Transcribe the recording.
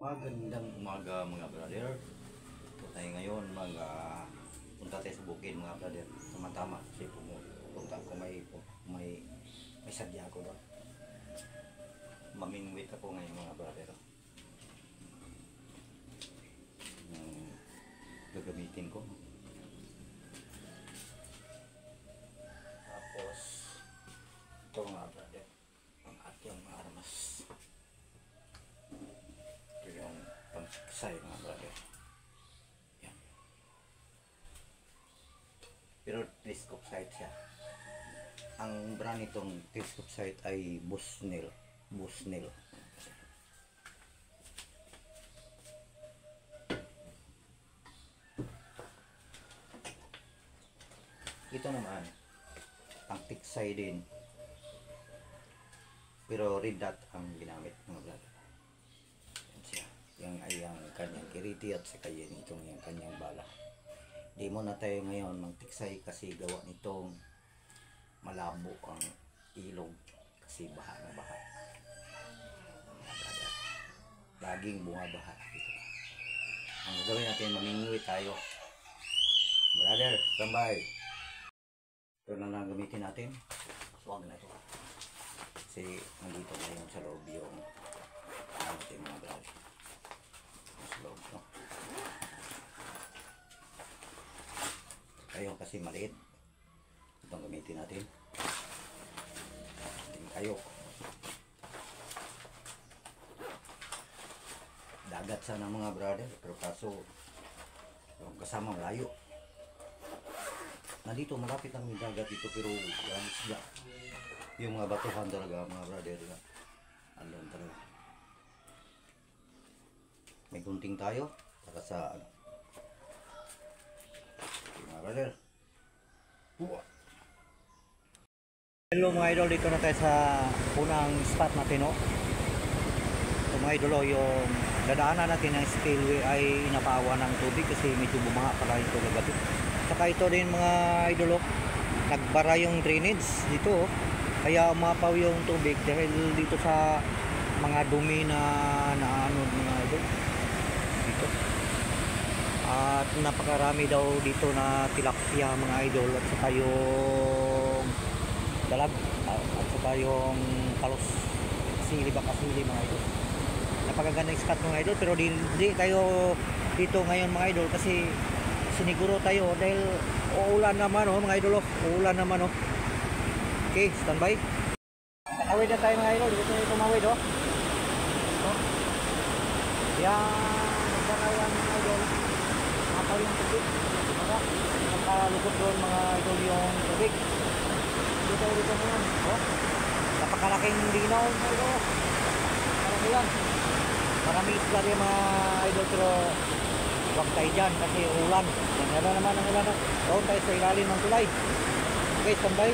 Magandang umaga mga brother. Ito tayo ngayon punta tayo sa bukid mga brother. Tama-tama kasi pupunta ko may sadya ako doon. Mamingwit ako ngayon mga brother. Gagamitin ko. Tapos ito mga brother, ang ating mga armas. Yung pang-siksay mga brother. Yan. Pero telescope sight siya. Ang brand nitong telescope sight ay Bushnell. Ito naman ang tiksay din. Pero red dot ang ginamit mga brother. Yung ay ang kanyang kiriti at saka yan itong yung kanyang bala. Di mo na tayo ngayon magtiksay kasi gawa nitong malabo ang ilog kasi baha na baha. Laging bumabaha dito. Ang gagawin natin, mamingwit tayo. Brother, tambay. Ito na lang gamitin natin. Huwag na ito. Kasi nandito ngayon sa loob yung ating mga brother. Loob, no? Kayo kasi maliit. Itong gamitin natin. Ating kayo. Dagat sana mga brother, pero kaso kasama malayo. Nandito malapit ang dagat dito pero walang isda. Yung mga batuhan talaga mga brother, andun talaga. May gunting tayo para sa ano. Okay, mga brother. Hello mga idol, dito na tayo sa unang spot natin, no? So mga idol, yung dadaanan natin ng spillway ay inapawa ng tubig kasi medyo bumaha pala ito kagabi. Saka ito din mga idol, nagbara yung drainage dito, kaya umapaw yung tubig dahil dito sa mga dumi na ano mga idol dito. At napakarami daw dito na tilapia mga idol, at saka yung dalag at saka yung palos, kasili mga idol. Napakagandang spot mga idol, pero hindi tayo dito ngayon mga idol kasi siniguro tayo dahil uulan naman mga idol, uulan naman Okay, standby. Awid na tayo mga idol, dito tayo tumawid yan, nagkakayan mga idol, makaw yung tubig, nakalukot doon mga idol yung tubig. Dito ngayon, napakalaking dinaw mga idol, marami yan, marami isla rin mga idol, pero huwag tayo dyan kasi ulan. Yan naman ang ulan, doon tayo sa ilalim ng tulay. Okay, standby.